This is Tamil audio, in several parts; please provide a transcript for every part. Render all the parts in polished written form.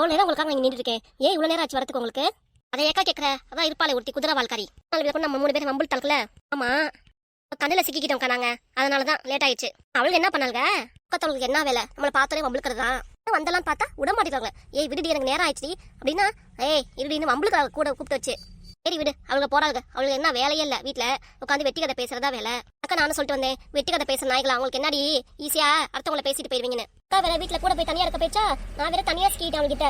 எவ்வளவு நேரம் உங்களுக்காக இங்க நின்று இருக்கேன். ஏன் இவ்வளவு நேரம் ஆச்சு வரதுக்கு உங்களுக்கு? அதை ஏக்கா கேட்கற? அதான் இருப்பாளே ஒருத்தி குதிரை வாழ்க்காரி. நம்ம 3 பேரும் வம்புல் தலக்கல. ஆமா, கண்ணில் சிக்கிக்கிட்டோம்க்கா நாங்க. அதனாலதான் லேட் ஆயிடுச்சு. அவளுக்கு என்ன பண்ணாளுங்க? பக்கத்தவங்களுக்கு என்ன வேலை? நம்மளை பார்த்தோன்னே வம்புலுக்கிறது தான். வந்தெல்லாம் பார்த்தா விட மாட்டேங்கிறாங்க. ஏய் விடுடி, எனக்கு நேரம் ஆயிடுச்சு அப்படின்னா ஏய் இருடின்னு வம்புலுக்கு கூட கூப்பிட்டு வச்சு. சரி விடு, அவளுக்கு போறாங்க. அவளுக்கு என்ன வேலையே இல்ல, வீட்டுல உட்காந்து வெட்டி கதை பேசுறதா வேலை. அக்கா நானும் சொல்லிட்டு வந்தேன், வெட்டி கதை பேசுற நாய்களா அவங்களுக்கு என்னடி ஈஸியா அடுத்தவங்களை பேசிட்டு போயிருவீங்கன்னு. அக்கா வேற வீட்டுல கூட போய் தனியா இருக்க பேச்சா, நான் வேற தனியா ஸ்கீட்டேன் அவங்ககிட்ட.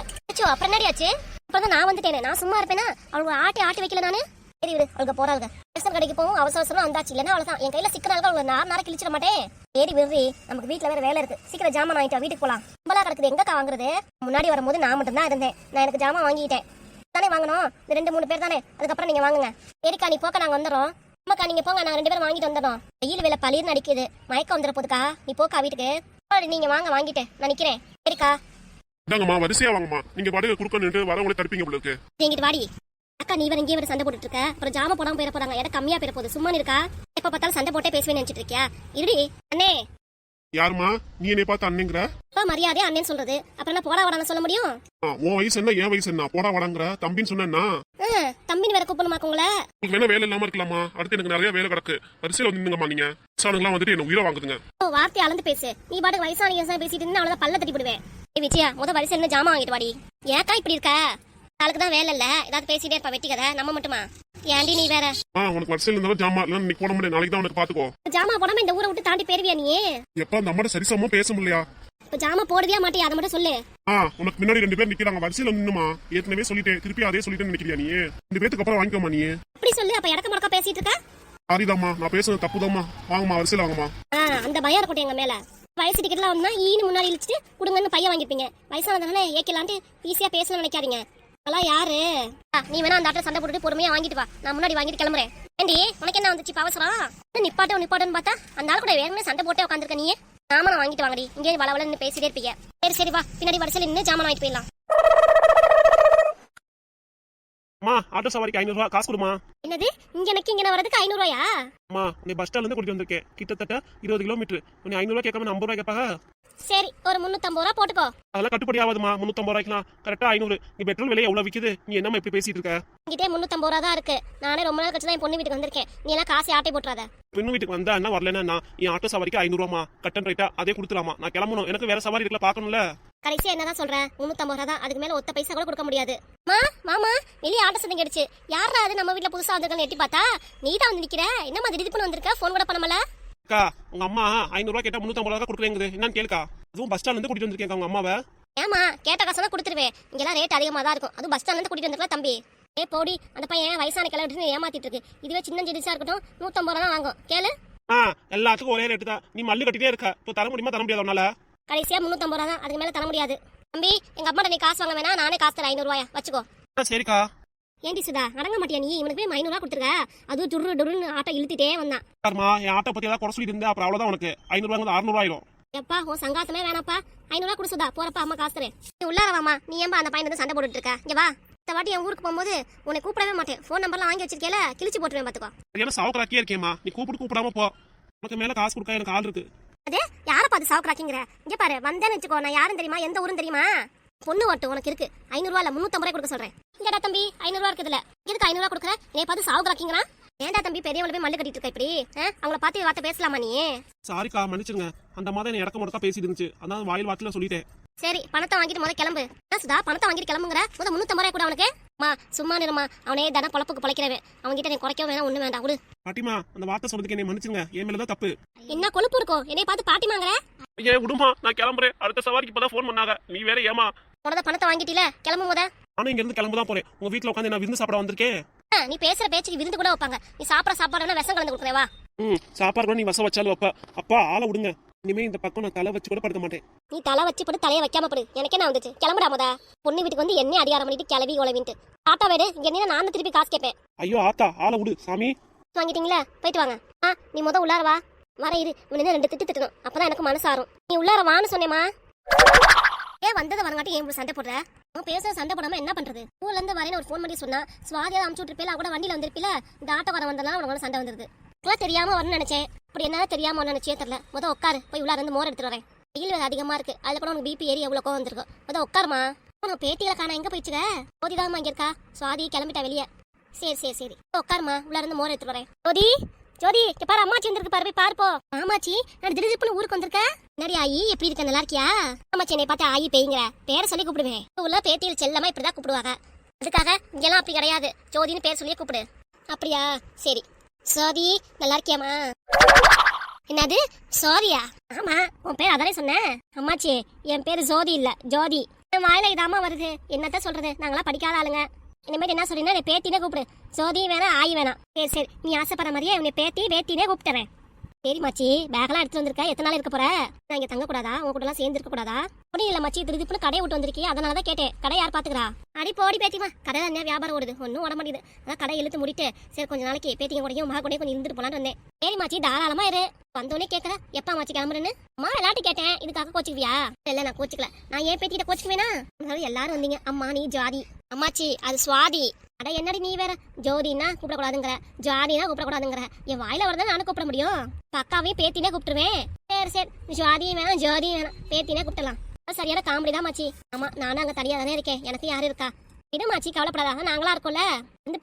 அப்புறம் என்னடி ஆச்சு? அப்புறம் நான் வந்துட்டேனே, நான் சும்மா இருப்பேனா? அவங்க ஆட்டி வைக்கல நானு. சரி விடு, அவளுக்கு போறாங்க. ரேஷன் கடைக்கு போவோம், அவசரம் வந்தாச்சு. இல்லன்னா அவ்வளவுதான், என் கையில சிக்கனாக அவங்களுக்கு 4 நாள் கிழிச்சிட மாட்டேன். சரி விடுறி, நமக்கு வீட்டுல வேற வேலை இருக்கு. சீக்கிரம் ஜாமான் வாங்கிட்டா வீட்டுக்கு போலாம். நம்மளா கிடக்குது, எங்கக்கா வாங்குறது? முன்னாடி வரும்போது நான் மட்டும் தான் இருந்தேன். நான் எனக்கு ஜாமான் வாங்கிட்டேன் தானே வாங்கணும். இந்த 2-3 பேர் தானே, அதுக்கப்புறம் நீங்க வாங்குங்க. சரிக்கா நீ போக்க, நாங்க வந்துடுறோம். அம்மாக்கா நீங்க போங்க, நாங்க 2 பேரும் வாங்கிட்டு வந்துடுறோம். வெயில் வேலை பளிர்னு அடிக்குது, மயக்கம் வந்துட போதுக்கா. நீ போக்கா வீட்டுக்கு. நீங்க வாங்க, வாங்கிட்டேன் நான் நிக்கிறேன். சரிக்கா இந்தாங்கம்மா, வரிசையா வாங்கம்மா. நீங்க பாட்டுக்கு குறுக்க நின்று வரவங்களே தடுப்பீங்க போல இருக்கு. எங்கிட்டு வாடி. அக்கா நீ வேற இங்கே வேற சண்டை போட்டுட்டு இருக்க. அப்புறம் ஜாம போடாம போயிட போறாங்க, இடம் கம்மியா போயிட போகுது. சும்மா இருக்கா? எப்ப பார்த்தாலும் சண்டை போட்டே பேசுவேன்னு நினைச்சிட்டு இருக்கியா? இருடி அண்ணே. யாருமா நீ? என்னை பார்த்து அண்ணேங்கிற? மரியாதை அண்ணன் சொல்றது, அப்புறம் என்ன போடா வாடான்னு சொல்ல முடியும்? உன் வயசு என்ன, என் வயசு என்ன? போடா வாடாங்கிற? தம்பின்னு சொன்னா தம்பின்னு வேற கூப்பிடணுமாக்க உங்களை? உங்களுக்கு வேணா வேலை இல்லாம இருக்கலாமா? அடுத்து எனக்கு நிறைய வேலை கிடக்கு. வரிசையில வந்துங்கம்மா. நீங்க வயசானவங்களாம் வந்துட்டு என்ன உயிரை வாங்குதுங்க. வார்த்தை அளந்து பேசு. நீ பாட்டு வயசான பேசிட்டு இருந்தா அவ்வளவுதான் பல்ல தட்டி விடுவேன். விஜயா வரிசை என்ன ஜாமா வாங்கிட்டு வாடி. ஏக்கா இப்படி இருக்க? அதுக்கு தான் வேலை இல்ல, ஏதாவது பேசிட்டே இருப்பா வெட்டி கதை. நம்ம மட்டுமா? ஏன்டி நீ வேற? உனக்கு வரிசையில இருந்தாலும் ஜாமா இல்ல, நீ போட முடியாது. நாளைக்கு தான் உனக்கு பாத்துக்கோ. ஜாமா போடாம இந்த ஊரை விட்டு தாண்டி போயிருவியா நீ? எப்ப அந்த அம்மாட்ட சரிசமா பேச முடியலையா? ஜாமா போடுவியா மாட்டியா? அதை மட்டும் சொல்லு. உனக்கு முன்னாடி 2 பேர் நிக்கிறாங்க, வரிசையில நின்னுமா. ஏற்கனவே சொல்லிட்டேன், திருப்பி அதே சொல்லிட்டேன்னு நினைக்கிறியா நீ? 2 பேத்துக்கு அப்புறம் வாங்கிக்கோமா நீ. அப்படி சொல்லு. அப்ப இடக்க முடக்கா பேசிட்டு இருக்க. சாரிதாம்மா, நான் பேசுறது தப்புதாம்மா. வாங்கம்மா, வரிசையில வாங்கம்மா. அந்த பயம் இருக்கட்டும் எங்க மேல. வயசு டிக்கெட்லாம் வந்தா ஈனு முன்னாடி இழுச்சிட்டு குடுங்கன்னு பையன் வாங்கிருப்பீங்க. வயசானதானே ஏக்கலான்ட்டு ஈஸியா பேசணும்னு நினைக்காதீங்க. அதெல்லாம் யாரு? நீ வேணா அந்த ஆட்டை சண்டை போட்டுட்டு பொறுமையா வாங்கிட்டு வா. நான் முன்னாடி வாங்கிட்டு கிளம்புறேன். ஏண்டி உனக்கு என்ன வந்துச்சு அவசரம்? நிப்பாட்டுன்னு பார்த்தா அந்த ஆள் கூட வேணும்னு சண்டை போட்டே உட்காந்துருக்க நீ. ஜாமான வாங்கிட்டு வாங்கடி. இங்கே வளவலன்னு பேசிட்டே இருப்பீங்க. சரி வா, பின்னாடி வரிசையில் நின்று ஜாமான் வாங்கிட்டு போயிடலாம். ஆட்டோ சவாரிக்கு 500 ரூபாய் காசு கொடுமா. என்னது? இங்க வரதுக்கு 500 ரூபாயா? நீ பஸ் ஸ்டாண்ட்ல இருந்து கூட்டிட்டு வந்திருக்கேன். கிட்டத்தட்ட 20 கிலோமீட்டர். நீ 500 ரூபாய் கேட்காம 50 ரூபாய் கேட்பாங்க. சரி ஒரு 350 ரூபாய் போட்டுக்கோ. அதெல்லாம் கட்டுப்படி ஆகாதுமா. 350 ரூபாய்க்குலாம் கரெக்டா 500. நீ பெட்ரோல் விலை எவ்வளவு விக்குது? நீ என்னமா இப்படி பேசிட்டு இருக்க? இங்கிட்டே 350 ரூபா தான் இருக்கு. நானே ரொம்ப நாள் கழிச்சு தான் என் பொண்ணு வீட்டுக்கு வந்திருக்கேன். நீ எல்லாம் காசு ஆட்டை போட்டுறாத. பெண்ணு வீட்டுக்கு வந்தா என்ன வரலன்னா என் ஆட்டோ சவாரிக்கு 500 ரூபாமா. கட்டன் ரைட்டா அதே கொடுத்துலாமா. நான் கிளம்பணும், எனக்கு வேற சவாரி இருக்குல்ல, பாக்கணும்ல. கடைசியா என்னதான் சொல்றேன்? 350 ரூபா தான். அதுக்கு மேல ஒத்த பைசா கூட கொடுக்க முடியாது. மாமா வெளியே ஆட்டோ சத்தம் கிடைச்சு. யாரா அது நம்ம வீட்டுல புதுசா வந்திருக்கான்னு எட்டி பார்த்தா நீ தான் வந்து நிக்கிற. என்ன மாதிரி திடீர்னு வந்திருக்க? போன் கூட பண்ணமல. அக்கா உங்க அம்மா 500 ரூபாய் கேட்டா 350 ரூபாய் கொடுக்குறேங்குது. என்னன்னு கேளுக்கா. அதுவும் பஸ் ஸ்டாண்ட்ல இருந்து கூட்டிட்டு வந்திருக்கேன் உங்க அம்மாவை. ஏமா கேட்ட காசு தான் கொடுத்துருவேன். இங்கெல்லாம் ரேட் அதிகமா தான் இருக்கும். அதுவும் பஸ் ஸ்டாண்ட்ல இருந்து கூட்டிட்டு வந்திருக்கலாம் தம்பி. போடி, அந்த பையன் வயசான கிளம்பிட்டு ஏமாத்திட்டு இருக்கு. இதுவே சின்ன சிறுசா இருக்கட்டும் 150 ரூபா தான் வாங்கும். கேளு. எல்லாத்துக்கும் ஒரே ரேட்டு தான். நீ மல்லு கட்டிட்டே இருக்க. இப்போ தர முடியுமா? தர முடியாது உன்னால. கடைசியா 350 ரூபா தான். அதுக்கு மேல தர முடியாது தம்பி. எங்க அம்மாட்ட நீ காசு வாங்க வேணா, நானே காசு தரேன். 500 ரூபாயா வச்சுக்கோ. சரிக்கா. ஏண்டி சுதா அடங்க மாட்டியா நீ? இவனுக்கு 500 ரூபா கொடுத்துருக்க. அதுவும் டுருன்னு ஆட்டோ இழுத்துட்டே வந்தான். என் ஆட்டோ பத்தி ஏதாவது குறை சொல்லிட்டு இருந்தேன். அப்புறம் அவ்வளவுதான். உனக்கு 500 ரூபாய் 600 ஆயிரும். எப்பா உன் சங்காத்தமே வேணாப்பா. 500 ரூபா கொடு சுதா. போறப்பா அம்மா காசு தரேன். நீ உள்ளார வாமா. நீ ஏன்பா அந்த பையன் வந்து சண்டை போட்டுட்டு இருக்க? இங்க வா. இந்த வாட்டி என் ஊருக்கு போகும்போது உன்னை கூப்பிடவே மாட்டேன். போன் நம்பர்லாம் வாங்கி வச்சிருக்கேல, கிழிச்சு போட்டுருவேன் பாத்துக்கோ. ஏன்னா சாவுக்கராக்கியே இருக்கேம்மா. நீ கூப்பிடாம போ. உனக்கு மேல காசு கொடுக்க எனக்கு ஆள் இருக்கு. அதே யாரை பார்த்து சாவுக்கராக்கிங்கிற? இங்க பாரு, வந்தேன்னு வச்சுக்கோ. நான் யாரும் தெரியுமா? எந்த ஊரும் தெரியுமா? பொண்ணு ஓட்டு உனக்கு இருக்கு. 500 ரூபா இல்ல 350 ரூபாய் கொடுக்க சொல்றேன். இங்கடா தம்பி 500 ரூபா இருக்குதுல, எதுக்கு 500 ரூபா கொடுக்குற? என்னை பார்த்து சாவுக்கராக்கிங்கிறான். ஏண்டா தம்பி பெரியவள போய் மல்லு கட்டிட்டு இருக்க இப்படி? அவங்கள பார்த்து வார்த்தை பேசலாமா நீ? சாரிக்கா, மன்னிச்சிருங்க. அந்த மாதிரி என்ன இடக்க முடக்கா பேசிட்டு இருந்துச்சு. அதான் வாயில் வார்த்தையில சொல்லிட்டேன். சரி பணத்தை வாங்கிட்டு முதல்ல கிளம்பு. சுதா பணத்தை வாங்கிட்டு கிளம்புங்கிற. 350 ரூபாய் கூட அவனுக்கு. சும்மா நிறுமா. அவனே தன பொழப்புக்கு பிழைக்கிறவன். அவன்கிட்ட நீ குறைக்கவும் வேணாம், ஒண்ணு வேண்டாம். விடு பாட்டிமா. அந்த வார்த்தை சொல்றதுக்கு என்னை மன்னிச்சுங்க. என் மேலதான் தப்பு. என்ன கொழுப்பு இருக்கும் என்னை பார்த்து பாட்டிமாங்கிற? விடுமா, நான் கிளம்புறேன். அடுத்த சவாரிக்கு இப்பதான் போன் பண்ணாங்க. நீ வேற ஏமா உனத பணத்தை வாங்கிட்டீல, கிளம்பு முத. நானும் இங்க இருந்து கிளம்புதான் போறேன். உங்க வீட்டுல உட்காந்து நான் விருந்து சாப்பிட வந்திருக்கேன். நீ பேசுற பேச்சுக்கு விருந்து கூட வைப்பாங்க. நீ சாப்பிட சாப்பாடு விஷம் கலந்து கொடுக்குறே வா. சாப்பாடு கூட நீ வசம் வச்சாலும் வைப்பா. அப்பா ஆளை விடுங்க. இனிமே இந்த பக்கம் நான் தலை வச்சு கூட படுக்க மாட்டேன். நீ தலை வச்சு படு, தலையை வைக்காம படு. எனக்கு என்ன வந்துச்சு? கிளம்புடா முத. பொண்ணு வீட்டுக்கு வந்து என்ன அதிகாரம் பண்ணிட்டு கிளவி உழவின்ட்டு ஆட்டா வேடு. இங்க என்ன நானும் திருப்பி காசு கேட்பேன். ஐயோ ஆத்தா, ஆளை விடு சாமி. வாங்கிட்டீங்களா? போயிட்டு வாங்க. நீ முத உள்ளார வா. வர இரு. இவனு 2 திட்டு திட்டணும். அப்பதான் எனக்கு மனசு ஆறும். நீ உள்ளார வான்னு சொன்னேமா. ஏன் வந்தது வரங்காட்டி ஏன் சண்டை போடுற? பேச சண்டை போடாம என்ன பண்றது? ஊர்ல இருந்து வரேன்னு ஒரு போன் பண்ணி சொன்னா சுவாதியா அமுச்சு விட்டுருப்பேல, கூட வண்டியில வந்திருப்பில. இந்த ஆட்டோ வர வந்தலாம் உனக்கு சண்டை வந்துருது. தெரியாம வரணும்னு நினைச்சேன். அப்படி என்ன தெரியாம நினைச்சே தெரியல. முத உட்காரு. போய் உள்ளார இருந்து மோர் எடுத்துட்டு வரேன். வெயில் அதிகமா இருக்கு. அதுல கூட உனக்கு பிபி ஏறி எவ்வளவு கோவம் வந்திருக்கும். முத உட்காருமா. நான் பேத்திகளை காண எங்க போயிடுச்சுங்க? ஜோதிதாம்மா இங்க இருக்கா? சுவாதி கிளம்பிட்டா வெளியே. சரி சரி சரி, உட்காருமா, உள்ள இருந்து மோர் எடுத்துட்டு வரேன். ஜோதி ஜோதி, இங்க பாரு அம்மாச்சி வந்திருக்கு பாரு, போய் பாருப்போ. ஆமாச்சி, நான் திடீர்னு ஊருக்கு வந்திருக்கேன். என்னடி ஆயி, எப்படி இருக்க, நல்லா இருக்கியா? ஆமாச்சி, என்னை பார்த்து ஆயி பேய்ங்கிற பேரை சொல்லி கூப்பிடுவேன். உள்ள பேத்தியில் செல்லமா இப்படிதான் கூப்பிடுவாங்க. அதுக்காக இங்கெல்லாம் அப்படி கிடையாது, ஜோதின்னு பேர் சொல்லியே கூப்பிடு. அப்படியா? சரி. சோதி, நல்லா இருக்கியாமா? என்னது சோதியா? ஆமா, உன் பேர் அதானே சொன்னேன். அம்மாச்சி, என் பேரு ஜோதி இல்ல, ஜோதி. என் வாயில இதாமா வருது, என்னத்த சொல்றது, நாங்களாம் படிக்காத ஆளுங்க. இனிமேல் என்ன சொல்றீங்கன்னா என்னை பேத்தினே கூப்பிடு. ஜோதி வேணாம், ஆயி வேணாம். சரி சரி, நீ ஆசைப்படுற மாதிரியே உன்னை பேத்தினே கூப்பிட்டுறேன். சரி மாச்சி, பேக்லாம் எடுத்து வந்திருக்க, எத்தனை நாள் இருக்க போற? நான் இங்க தங்க கூடாதா? உங்க கூட எல்லாம் சேர்ந்து இருக்க கூடாதா? அப்படி இல்ல மச்சி, திருப்பி கடையை விட்டு வந்திருக்கே, அதனாலதான் கேட்டேன். கடை யார் பாத்துக்கிறா? அடி போடி பேத்திமா, கடை என்ன வியாபாரம் ஓடுது, ஒன்னும் ஓட மாட்டேங்குது. அதான் கடை இழுத்து முடிட்டு சரி கொஞ்ச நாளைக்கு பேத்திங்க கூடயும் மகா கூடயும் கொஞ்சம் இருந்துட்டு போலான்னு வந்தேன். சரி மாச்சி, தாராளமா இரு. வந்தோடனே கேட்கற எப்ப மாச்சி கிளம்புறேன்னு? அம்மா விளையாட்டு கேட்டேன், இதுக்காக கோச்சிக்குவியா? இல்ல நான் கோச்சிக்கல, நான் ஏன் பேத்திட்ட கோச்சிக்குவேனா? எல்லாரும் வந்தீங்க, அம்மா நீ ஜாதி. அம்மாச்சி அது சுவாதி. அட என்னடி நீ வேற, ஜோதினா கூப்பிடக்கூடாதுங்கிற, ஜாதினா கூப்பிடக்கூடாதுங்கிற. என் வாயில வரதான் நானும் கூப்பிட முடியும். அக்காவையும் பேத்தினே கூப்பிட்டுருவேன். சரி சரி, ஜாதியும் வேணாம் ஜோதியும் வேணாம், பேத்தினே கூப்பிடலாம். சரியான காமெடி தான் மாச்சி. ஆமா, நானும் அங்க தனியா தானே இருக்கேன், எனக்கு யாரு இருக்கா? இடமாச்சி கவலைப்படாத, நாங்களா இருக்கோம்ல.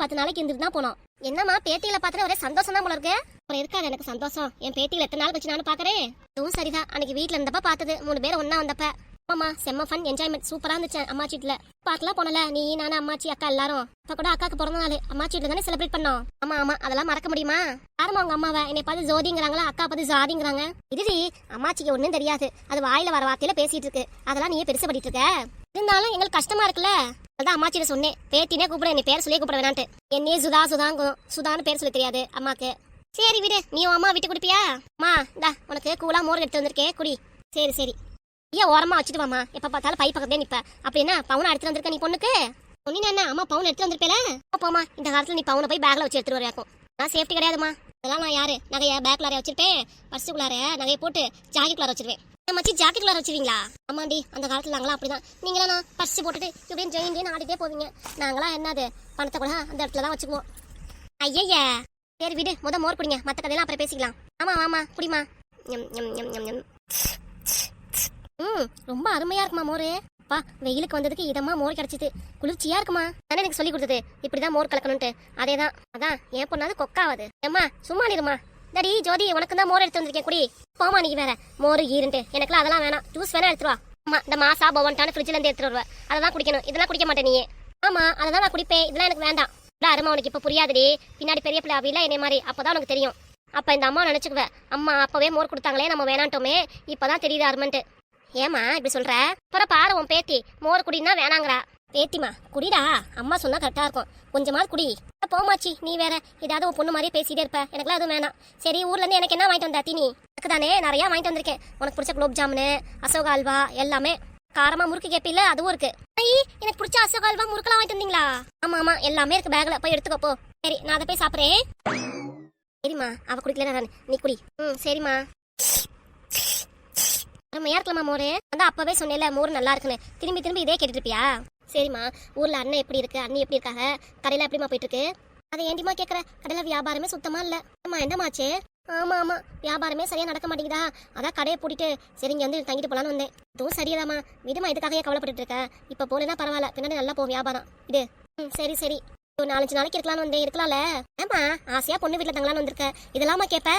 10 நாளைக்கு இருந்துட்டு தான் போனோம். என்னம்மா பேத்திகளை பார்த்துட்டு ஒரே சந்தோஷம் தான் போல இருக்கு. அப்புறம் இருக்காது எனக்கு சந்தோஷம், என் பேத்திகளை எத்தனை நாள் கழிச்சு நானும் பாக்குறேன். அதுவும் சரிதான், அன்னைக்கு வீட்டுல இருந்தப்ப பார்த்தது, 3 பேர் ஒன்னா வந்தப்ப. ஆமா, செம்ம ஃபன் என்ஜாய்மெண்ட், சூப்பரா இருந்துச்சு. அம்மாச்சி வீட்டுல பார்க்கலாம் போனல, நீ நானும் அம்மாச்சி அக்கா எல்லாரும். இப்ப கூட அக்காக்கு பிறந்த நாள் அம்மாச்சி வீட்டுல தானே செலிப்ரேட் பண்ணோம். ஆமா ஆமா, அதெல்லாம் மறக்க முடியுமா? யாருமா அவங்க அம்மாவை என்னை பார்த்து ஜோதிங்கிறாங்களா, அக்கா பார்த்து ஜாதிங்கிறாங்க. இதுடி அம்மாச்சிக்கு ஒண்ணும் தெரியாது, அது வாயில வர வார்த்தையில பேசிட்டு இருக்கு, அதெல்லாம் நீயே பெருசு பண்ணிட்டு இருக்க. இருந்தாலும் எங்களுக்கு கஷ்டமா இருக்குல்ல, அதான் அம்மாச்சிட்ட சொன்னேன், பேத்தினே கூப்பிட, என்னை பேர் சொல்லி கூப்பிட வேணான்ட்டு. என்னையே சுதாங்கும், சுதான்னு பேர் சொல்லி தெரியாது அம்மாக்கு. சரி விடு, நீ அம்மா விட்டு குடிப்பியா? அம்மா இந்தா உனக்கு கூலா மோர் எடுத்து வந்திருக்கேன், குடி. சரி சரி, ஏன் ஓரமா வச்சுட்டு வாமா, எப்ப பார்த்தாலும் பை பக்கத்தே நிப்ப. அப்படின்னா பவுனை எடுத்து வந்திருக்க நீ பொண்ணுக்கு? சொன்னீங்க என்ன அம்மா பவுன் எடுத்து வந்திருப்பேல? போமா, இந்த காலத்துல நீ பவுனை போய் பேக்ல வச்சு எடுத்துட்டு வரையாக்கும். நான் சேஃப்டி கிடையாதுமா. அதெல்லாம் நான் யாரு நகைய பேக்லார வச்சிருப்பேன், பர்சுக்குள்ளார நகையை போட்டு ஜாக்கெட்குள்ளார வச்சிருவேன். மச்சி ஜாக்கெட்குள்ளார வச்சிருவீங்களா? ஆமாண்டி, அந்த காலத்துல நாங்களாம் அப்படிதான். நீங்களாம் நான் பர்சு போட்டுட்டு இப்படின்னு ஜெயின்டின்னு ஆடிட்டே போவீங்க. நாங்களாம் என்னது பணத்தை கூட அந்த இடத்துல தான் வச்சுக்குவோம். ஐயா சரி விடு, மோர் குடிங்க, மற்ற கதையெல்லாம் அப்புறம் பேசிக்கலாம். ஆமா ஆமா குடிமா. ரொம்ப அருமையா இருக்குமா மோரு. அப்பா, வெயிலுக்கு வந்ததுக்கு இதமா மோர் கிடைச்சிது, குளிர்ச்சியா இருக்குமா. தானே எனக்கு சொல்லி கொடுத்தது இப்படிதான் மோர் கலக்கணும்ட்டு. அதேதான், அதான் ஏன் பொண்ணாவது கொக்காவது. ஏம்மா சும்மா நிருமா. டடி ஜோதி, உனக்கு தான் மோர் எடுத்து வந்திருக்கேன், குடி. போமா நீ வேற, மோரு ஈருன்ட்டு. எனக்குலாம் அதெல்லாம் வேணாம், ஜூஸ் வேணா எடுத்துருவா. ஆமா, இந்த மாசா பவன்டான ஃப்ரிட்ஜ்ல இருந்து எடுத்துட்டு வருவா, அதெல்லாம் குடிக்கணும். இதெல்லாம் குடிக்க மாட்டேன் நீ. ஆமா, அதெல்லாம் நான் குடிப்பேன், இதெல்லாம் எனக்கு வேண்டாம். அருமா உனக்கு இப்ப புரியாதுடி, பின்னாடி பெரிய பிள்ளை அவில என்னை மாதிரி, அப்பதான் உனக்கு தெரியும். அப்ப இந்த அம்மா நினைச்சுக்குவேன், அம்மா அப்பவே மோர் கொடுத்தாங்களே நம்ம வேணான்ட்டோமே, இப்பதான் தெரியுது அருமன்ட்டு. ஏமா இப்படி சொல்ற? அப்புறம் பாரு உன் பேத்தி மோர் குடினா வேணாங்கிறா. பேத்திமா குடிடா, அம்மா சொன்னா கரெக்டா இருக்கும், கொஞ்சமாவது குடி. போமாச்சி, நீ வேற ஏதாவது உன் பொண்ணு மாதிரியே பேசிட்டே இருப்ப, எனக்குலாம் அதுவும் வேணாம். சரி, ஊர்ல இருந்து எனக்கு என்ன வாங்கிட்டு வந்தா தீனி? எனக்கு தானே நிறைய வாங்கிட்டு வந்திருக்கேன். உனக்கு பிடிச்ச குலோப் ஜாமுனு, அசோகா அல்வா, எல்லாமே. காரமா முறுக்கு கேப்பில்ல, அதுவும் இருக்கு. எனக்கு பிடிச்ச அசோகா அல்வா முறுக்கெல்லாம் வாங்கிட்டு வந்தீங்களா? ஆமா ஆமா, எல்லாமே இருக்கு பேக்ல, போய் எடுத்துக்கோ போ. சரி, நான் அதை போய் சாப்பிட்றேன். சரிம்மா, அவ குடிக்கல, நீ குடி. சரிம்மா. அருமையா இருக்கலாமா மோரு? அதான் அப்பவே சொன்னேன்ல மோர் நல்லா இருக்குன்னு, திரும்பி திரும்பி இதே கேட்டுட்டு இருப்பியா? சரிம்மா, ஊர்ல அண்ணன் எப்படி இருக்கு, அண்ணி எப்படி இருக்காங்க, கடையில எப்படிமா போயிட்டு இருக்கு? அதை ஏண்டிமா கேக்குற? கடையில வியாபாரமே சுத்தமா இல்ல. அம்மா என்னமாச்சு? ஆமா ஆமா, வியாபாரமே சரியா நடக்க மாட்டேங்குதா, அதான் கடையை பூட்டிட்டு சரி இங்க வந்து தங்கிட்டு போலான்னு வந்தேன். இதுவும் சரியாதாமா, விடுமா, இதுக்காகவே கவலைப்பட்டு இருக்க. இப்ப போனா பரவாயில்ல, பின்னாடி நல்லா போ வியாபாரம். இது சரி சரி, ஒரு 4-5 நாளைக்கு இருக்கலாம்னு வந்தேன். இருக்கலாம்ல? ஏமா ஆசையா பொண்ணு வீட்டுல தங்கலான்னு வந்திருக்க, இதெல்லாமா கேப்ப?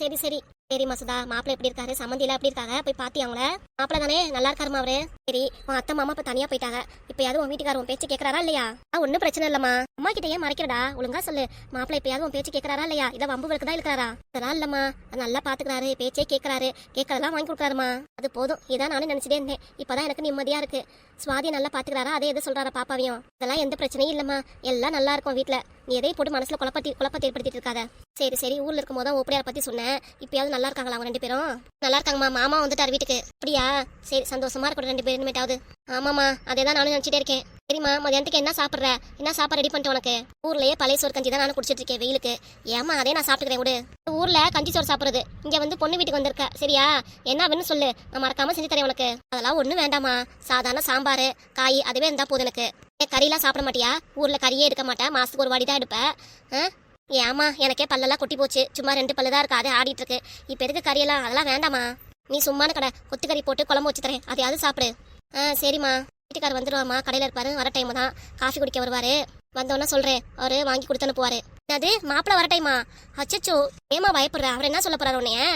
சரி சரி. சரிம்மா சுதா, மாப்பிள்ளை எப்படி இருக்காரு, சம்மந்தியில எப்படி இருக்காங்க, போய் பாத்தி அவங்கள? மாப்பிள்ளை தானே, நல்லா இருக்காருமா அவரு? சரி, உன் அத்தை மாமா இப்ப தனியா போயிட்டாங்க, இப்ப யாரும் உன் வீட்டுக்காரர் உன் பேச்சு கேட்கறாரா இல்லையா? ஒன்னும் பிரச்சனை இல்லம்மா, அம்மா கிட்ட ஏன் மறைக்கிறடா, ஒழுங்கா சொல்லு. மாப்பிள்ளை இப்ப யாரும் உன் பேச்சு கேட்கறாரா இல்லையா? இதை வம்புகளுக்கு தான் இருக்கிறாரா? அதெல்லாம் இல்லம்மா, நல்லா பாத்துக்கிறாரு, பேச்சே கேட்கறாரு, கேட்கறதெல்லாம் வாங்கி கொடுக்குறாருமா, அது போதும். இதான் நானும் நினைச்சிட்டே இருந்தேன், இப்பதான் எனக்கு நிம்மதியா இருக்கு. சுவாதி நல்லா பாத்துக்கிறாரா, அதே எது சொல்றாரா பாப்பாவையும்? அதெல்லாம் எந்த பிரச்சனையும் இல்லம்மா, எல்லாம் நல்லா இருக்கும் வீட்டுல. நீ எதையும் போட்டு மனசுல குழப்பத்தை ஏற்படுத்திட்டு இருக்காத. சரி சரி, ஊர்ல இருக்கும் போது ஓப்படியார் பத்தி சொன்னேன், இப்பயாவது நல்லா இருக்காங்களா அவங்க 2 பேரும்? நல்லா இருக்காங்கம்மா, மாமா வந்துட்டார் வீட்டுக்கு. அப்படியா? சரி, சந்தோஷமா இருக்கட்டும் 2 பேரும் இனிமேட்டாவது. ஆமாமா, அதே தான் நானும் நினைச்சிட்டே இருக்கேன். சரிம்மா, மதியானத்துக்கு என்ன சாப்பிட்ற? என்ன சாப்பாடு ரெடி பண்ணிட்டு உனக்கு? ஊர்லயே பழைய சோறு கஞ்சி தான் நானும் குடிச்சிட்டு இருக்கேன் வெயிலுக்கு. ஏமா அதே நான் சாப்பிட்டுக்கிறேன் விடு. ஊர்ல கஞ்சி சோறு சாப்பிடுறது, இங்க வந்து பொண்ணு வீட்டுக்கு வந்திருக்க, சரியா? என்ன வேணும்னு சொல்லு, நான் மறக்காம செஞ்சு தரேன் உனக்கு. அதெல்லாம் ஒண்ணும் வேண்டாமா, சாதாரண சாம்பார் காய் அதுவே இருந்தா போதும் எனக்கு. கறியெல்லாம் சாப்பிட மாட்டியா? ஊர்ல கறியே எடுக்க மாட்டேன், மாசத்துக்கு ஒரு வாடி தான் எடுப்பேன். ஏமா எனக்கே பல்லெல்லாம் கொட்டி போச்சு, சும்மா 2 பல்லு தான் இருக்கு, அதே ஆடிட்டு இருக்கு. இப்ப எதுக்கு கறியெல்லாம்? அதெல்லாம் வேண்டாமா, நீ சும்மான கடை கொத்துக்கறி போட்டு குழம்பு வச்சு தரேன், அதையாவது சாப்பிடு. சரிம்மா, வீட்டுக்கார் வந்துருவாமா, கடையில இருப்பாரு, வர டைம் தான் காஃபி குடிக்க வருவாரு. வந்தோன்னா சொல்றேன், அவரு வாங்கி கொடுத்து அனுப்புவாரு. அது மாப்பிள்ள வர டைமா? அச்சச்சோ, ஏமா பயப்படுற? அவர் என்ன சொல்ல போறாரு உன்னைய?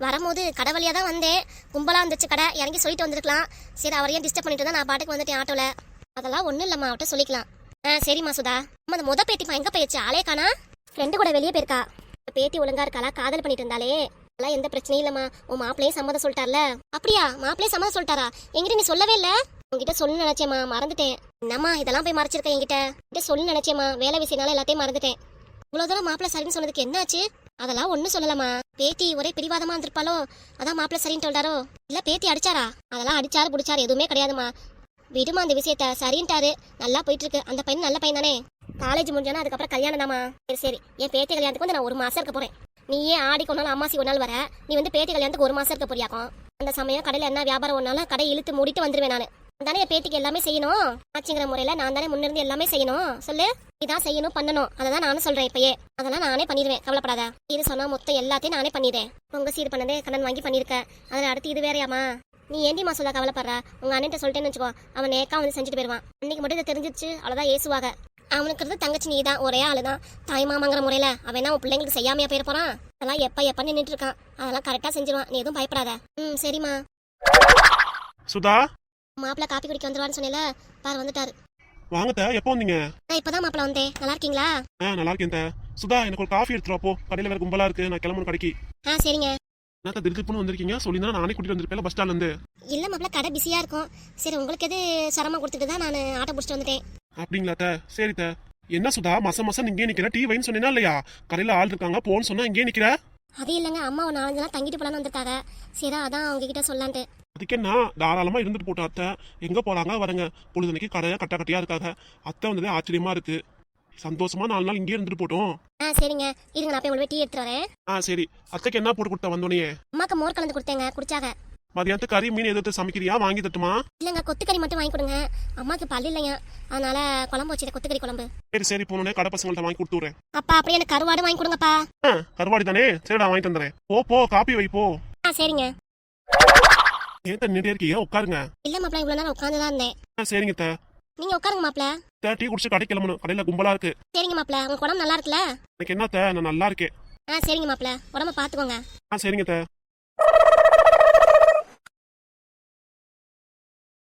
வரும்போது கடை வழியா தான் வந்தேன், கும்பலா இருந்துச்சு கடை, இறங்கி சொல்லிட்டு வந்திருக்கலாம். சரி, அவரையும் டிஸ்டர்ப் பண்ணிட்டு தான் நான் பாட்டுக்கு வந்துட்டேன் ஆட்டோல. அதெல்லாம் ஒண்ணும் இல்லம்மா, அவட்ட சொல்லிக்கலாம். சரிம்மா சுதா. அம்மா, அந்த முத பேத்திமா எங்க போயிடுச்சு? ஆளே காணா. ஃப்ரெண்டு கூட வெளியே போயிருக்கா. பேத்தி ஒழுங்கா இருக்காளா? காதல் பண்ணிட்டு இருந்தாலே. அதெல்லாம் எந்த பிரச்சனையும் இல்லம்மா. உன் மாப்பிளையும் சம்மதம் சொல்லிட்டார்ல. அப்படியா? மாப்பிளையும் சம்மதம் சொல்லிட்டாரா? என்கிட்ட நீ சொல்லவே இல்ல. உங்ககிட்ட சொல்லு நினைச்சேம்மா, மறந்துட்டேன். என்னம்மா இதெல்லாம் போய் மறைச்சிருக்க? என்கிட்ட சொல்லு நினைச்சேம்மா, வேலை விஷயனால எல்லாத்தையும் மறந்துட்டேன். இவ்வளவு தூரம் மாப்பிள்ள சரின்னு சொன்னதுக்கு என்னாச்சு? அதெல்லாம் ஒண்ணும் சொல்லலாமா. பேத்தி ஒரே பிடிவாதமா இருந்திருப்பாளோ, அதான் மாப்பிள்ள சரின்னு சொல்றாரோ. இல்ல பேத்தி அடிச்சாரா? அதெல்லாம் அடிச்சாரு புடிச்சாரு எதுவுமே கிடையாதுமா. விடுமா அந்த விஷயத்த, சரின்ட்டாரு. நல்லா போயிட்டு இருக்கு. அந்த பையன் நல்ல பையன் தானே. காலேஜ் முடிஞ்சானா அதுக்கப்புறம் கல்யாணம் தாமா. சரி, என் பேத்தி கல்யாணத்துக்கு வந்து நான் 1 மாசம் இருக்க போறேன். நீயே ஆடிக்கு ஒரு நாள், அம்மாசி ஒரு நாள் வர. நீ வந்து பேத்தி கல்யாணத்துக்கு 1 மாசம் இருக்க போறியாக்கும். அந்த சமயம் கடையில என்ன வியாபாரம் ஒன்னாலும் கடை இழுத்து மூடிட்டு வந்துருவேன் நானு. தானே என் பேத்திக்கு எல்லாமே செய்யணும். ஆச்சுங்கிற முறையில நான் தானே முன்னிருந்து எல்லாமே செய்யணும். சொல்லு, இதான் செய்யணும் பண்ணணும். அததான் நானும் சொல்றேன் இப்பயே. அதெல்லாம் நானே பண்ணிடுவேன், கவலைப்படாத. இது சொன்னா மொத்தம் எல்லாத்தையும் நானே பண்ணிடுறேன். உங்க சீர் பண்ணதே கடன் வாங்கி பண்ணிருக்க, அதுல அடுத்து இது வேறையாமா? நீ ஏண்டிமா சொல்ல கவலைப்படுற? உங்க அண்ணன் சொல்லிட்டேன்னு வச்சுக்கோ, அவன் நேக்கா வந்து செஞ்சுட்டு போயிருவான். அன்னைக்கு மட்டும் இதை தெரிஞ்சிச்சு, அவ்வளவுதான் ஏசுவாங்க. அவனுக்கு தங்கச்சி நீ தான், ஒரே ஆளுதான். தாய் மாமாங்கிற முறையில அவன் என்ன உன் பிள்ளைங்களுக்கு செய்யாமையா போயிட போறான்? அதெல்லாம் எப்ப நின்றுட்டு இருக்கான். அதெல்லாம் கரெக்டா செஞ்சிருவான். நீ எதுவும் பயப்படாத. சரிம்மா. சுதா, மாப்பிள்ள காப்பி குடிக்க வந்துருவான்னு சொன்னேல, பாரு வந்துட்டாரு. வாங்கத்த. எப்போ வந்தீங்க? நான் இப்பதான் மாப்பிள்ள வந்தேன். நல்லா இருக்கீங்களா? நல்லா இருக்கேன். சுதா, எனக்கு ஒரு காஃபி எடுத்துட்டு போ. கடையில வேற கும்பலா இருக்கு, நான் கிளம்பணும் கடைக்கு. சரிங்க. என்னத்த திருப்பி வந்திருக்கீங்க? சொல்லினா நானே கூட்டிட்டு வந்திருப்பேன் பஸ் ஸ்டாண்ட்ல இருந்து. இல்ல மாப்பிள்ள, கடை பிஸியா இருக்கும். சரி, உங்களுக்கு எது சிரமம் கொடுத்துட்டு தான் நான் ஆட்டோ பிடிச்சிட்டு வந்துட்டேன். அப்படிங்களாத்த? சரித்த. என்ன சுதா, மாசம் இங்கே நிக்கிற? டீ வைன்னு சொன்னேனா இல்லையா? கடையில ஆள் இருக்காங்க, போன்னு சொன்னா இங்கே நிக்கிற? அது இல்லைங்க, அம்மா ஒரு 4 நாள் தங்கிட்டு போலான்னு வந்திருக்காங்க. சரி, அதான் அவங்க கிட்ட சொல்லான்ட்டு. அதுக்கு என்ன, தாராளமா இருந்துட்டு போட்டோம் அத்தை. எங்க போறாங்க வரங்க, பொழுதுனைக்கு கடையா கட்டியா இருக்காங்க. அத்தை வந்ததே ஆச்சரியமா இருக்கு. சந்தோஷமா 4 நாள் இங்கே இருந்துட்டு போட்டோம். சரிங்க, இருங்க, நான் போய் உங்களுக்கு டீ எடுத்துட்டு வரேன். சரி. அத்தைக்கு என்ன போட்டு கொடுத்த வந்தோடனே? அம்மாக்கு மோர் கலந்து கொடுத்தேங்க, குடிச்சாங்க. மதியானத்துக்கு கறி மீன் எதிர்த்து சமைக்கிறியா? வாங்கி தட்டுமா? இல்லங்க, கொத்துக்கறி மட்டும் வாங்கி கொடுங்க. அம்மாக்கு பல்லு இல்லைங்க, அதனால குழம்பு வச்சுட்டு கொத்துக்கறி குழம்பு. சரி, போனோடனே கடை பசங்கள்ட்ட வாங்கி கொடுத்துறேன். அப்பா, அப்படியே எனக்கு கருவாடு வாங்கி கொடுங்கப்பா. கருவாடி தானே? சரிடா, வாங்கி தந்துறேன். போ காப்பி வை போ. சரிங்க. ஏன் தண்ணிட்டே இருக்கீங்க? உட்காருங்க. இல்ல மாப்பிள்ள, இவ்வளவு நேரம் உட்காந்துதான் இருந்தேன். சரிங்க த. நீங்க உட்காருங்க மாப்பிள்ள. டீ குடிச்சு கடை கிளம்பணும், கடையில கும்பலா இருக்கு. சரிங்க மாப்பிள்ள, உங்க குழம்பு நல்லா இருக்குல்ல? எனக்கு என்ன த, நான் நல்லா இருக்கேன். சரிங்க மாப்பிள்ள, உடம்ப பாத்துக்கோங்க. சரிங்க த.